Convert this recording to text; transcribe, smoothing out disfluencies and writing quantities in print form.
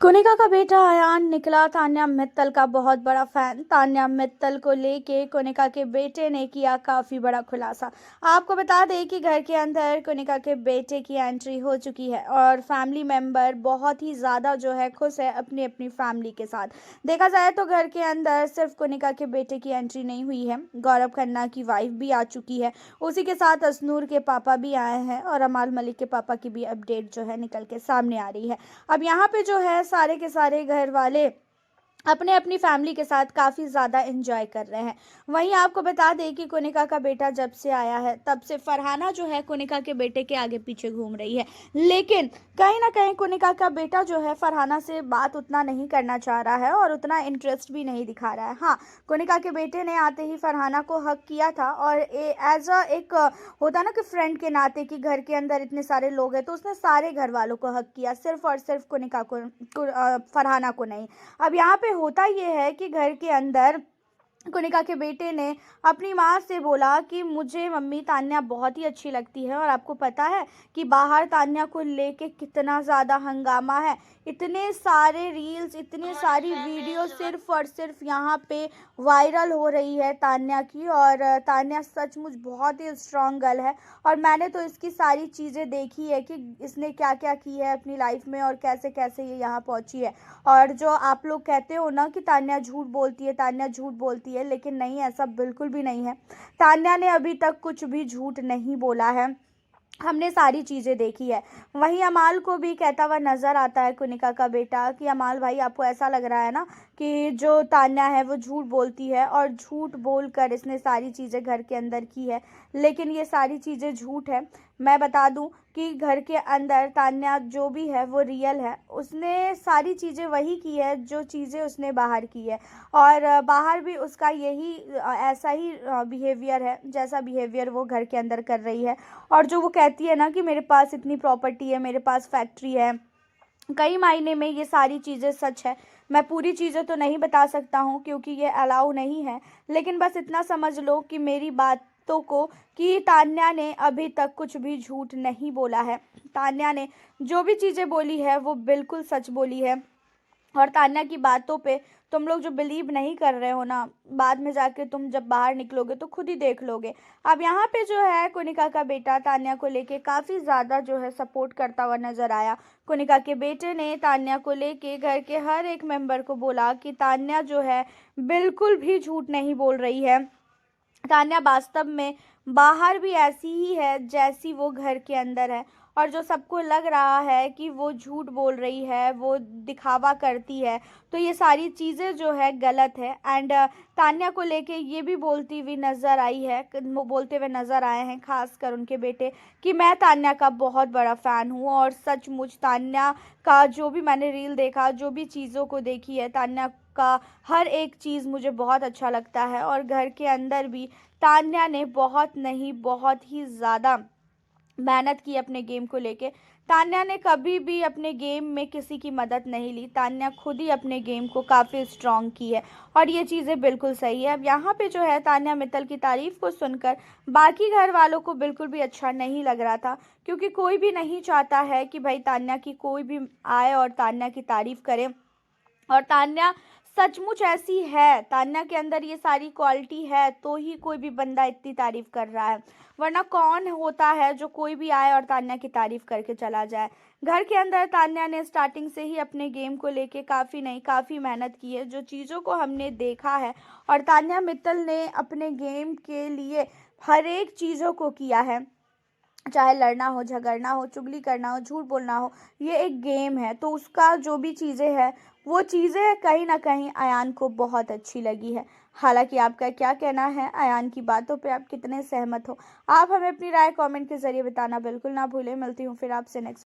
कोनिका का बेटा अयान निकला तान्या मित्तल का बहुत बड़ा फैन। तान्या मित्तल को लेके कोनिका के बेटे ने किया काफी बड़ा खुलासा। आपको बता दें कि घर के अंदर कोनिका के बेटे की एंट्री हो चुकी है और फैमिली मेंबर बहुत ही ज़्यादा जो है खुश है अपनी अपनी फैमिली के साथ। देखा जाए तो घर के अंदर सिर्फ कोनिका के बेटे की एंट्री नहीं हुई है, गौरव खन्ना की वाइफ भी आ चुकी है, उसी के साथ अशनूर के पापा भी आए हैं और अमाल मलिक के पापा की भी अपडेट जो है निकल के सामने आ रही है। अब यहाँ पे जो है सारे के सारे घर वाले अपने अपनी फैमिली के साथ काफ़ी ज़्यादा एंजॉय कर रहे हैं। वहीं आपको बता दें कि कोनिका का बेटा जब से आया है तब से फरहाना जो है कोनिका के बेटे के आगे पीछे घूम रही है, लेकिन कहीं ना कहीं कोनिका का बेटा जो है फरहाना से बात उतना नहीं करना चाह रहा है और उतना इंटरेस्ट भी नहीं दिखा रहा है। हाँ, कोनिका के बेटे ने आते ही फरहाना को हक किया था और एज अ एक होता ना कि फ्रेंड के नाते कि घर के अंदर इतने सारे लोग हैं तो उसने सारे घर वालों को हक किया, सिर्फ और सिर्फ कोनिका फरहाना को नहीं। अब यहाँ पे होता ये है कि घर के अंदर कोनिका के बेटे ने अपनी माँ से बोला कि मुझे मम्मी तान्या बहुत ही अच्छी लगती है। और आपको पता है कि बाहर तान्या को लेके कितना ज़्यादा हंगामा है, इतने सारे रील्स, इतनी सारी वीडियो सिर्फ और सिर्फ यहाँ पे वायरल हो रही है तान्या की। और तान्या सचमुच बहुत ही स्ट्रॉन्ग गर्ल है और मैंने तो इसकी सारी चीज़ें देखी है कि इसने क्या क्या की है अपनी लाइफ में और कैसे कैसे ये यहाँ पहुँची है। और जो आप लोग कहते हो ना कि तान्या झूठ बोलती है, तान्या झूठ बोलती है, लेकिन नहीं, ऐसा बिल्कुल भी नहीं है। तान्या ने अभी तक कुछ भी झूठ नहीं बोला है, हमने सारी चीज़ें देखी है। वहीं अमाल को भी कहता हुआ नज़र आता है कोनिका का बेटा कि अमाल भाई, आपको ऐसा लग रहा है ना कि जो तान्या है वो झूठ बोलती है और झूठ बोलकर इसने सारी चीज़ें घर के अंदर की है, लेकिन ये सारी चीज़ें झूठ है। मैं बता दूं कि घर के अंदर तान्या जो भी है वो रियल है, उसने सारी चीज़ें वही की है जो चीज़ें उसने बाहर की है और बाहर भी उसका यही ऐसा ही बिहेवियर है जैसा बिहेवियर वो घर के अंदर कर रही है। और जो वो कहती है ना कि मेरे पास इतनी प्रॉपर्टी है, मेरे पास फैक्ट्री है, कई मायने में ये सारी चीज़ें सच है। मैं पूरी चीज़ें तो नहीं बता सकता हूँ क्योंकि ये अलाउ नहीं है, लेकिन बस इतना समझ लो कि मेरी बातों को कि तान्या ने अभी तक कुछ भी झूठ नहीं बोला है। तान्या ने जो भी चीज़ें बोली है वो बिल्कुल सच बोली है। और तान्या की बातों पे तुम लोग जो बिलीव नहीं कर रहे हो ना, बाद में जाके तुम जब बाहर निकलोगे तो खुद ही देख लोगे। अब यहाँ पे जो है कोनिका का बेटा तान्या को लेके काफ़ी ज़्यादा जो है सपोर्ट करता हुआ नज़र आया। कोनिका के बेटे ने तान्या को लेके घर के हर एक मेंबर को बोला कि तान्या जो है बिल्कुल भी झूठ नहीं बोल रही है। तान्या वास्तव में बाहर भी ऐसी ही है जैसी वो घर के अंदर है। और जो सबको लग रहा है कि वो झूठ बोल रही है, वो दिखावा करती है, तो ये सारी चीज़ें जो है गलत है। एंड तान्या को लेके ये भी बोलती हुई नज़र आई है, वो बोलते हुए नज़र आए हैं खासकर उनके बेटे कि मैं तान्या का बहुत बड़ा फ़ैन हूँ और सचमुच तान्या का जो भी मैंने रील देखा, जो भी चीज़ों को देखी है, तान्या का हर एक चीज़ मुझे बहुत अच्छा लगता है। और घर के अंदर भी तान्या ने बहुत नहीं, बहुत ही ज़्यादा मेहनत की अपने गेम को लेके। तान्या ने कभी भी अपने गेम में किसी की मदद नहीं ली, तान्या खुद ही अपने गेम को काफ़ी स्ट्रॉन्ग की है और ये चीज़ें बिल्कुल सही है। अब यहाँ पे जो है तान्या मित्तल की तारीफ़ को सुनकर बाकी घर वालों को बिल्कुल भी अच्छा नहीं लग रहा था, क्योंकि कोई भी नहीं चाहता है कि भाई तान्या की कोई भी आए और तान्या की तारीफ़ करे। और तान्या सचमुच ऐसी है, तान्या के अंदर ये सारी क्वालिटी है तो ही कोई भी बंदा इतनी तारीफ कर रहा है, वरना कौन होता है जो कोई भी आए और तान्या की तारीफ करके चला जाए। घर के अंदर तान्या ने स्टार्टिंग से ही अपने गेम को लेके काफ़ी नहीं, काफ़ी मेहनत की है, जो चीज़ों को हमने देखा है। और तान्या मित्तल ने अपने गेम के लिए हर एक चीज़ों को किया है, चाहे लड़ना हो, झगड़ना हो, चुगली करना हो, झूठ बोलना हो, ये एक गेम है। तो उसका जो भी चीज़ें हैं वो चीज़ें कहीं ना कहीं अयान को बहुत अच्छी लगी है। हालांकि आपका क्या कहना है अयान की बातों पे, आप कितने सहमत हो? आप हमें अपनी राय कमेंट के ज़रिए बताना बिल्कुल ना भूलें। मिलती हूँ फिर आपसे नेक्स्ट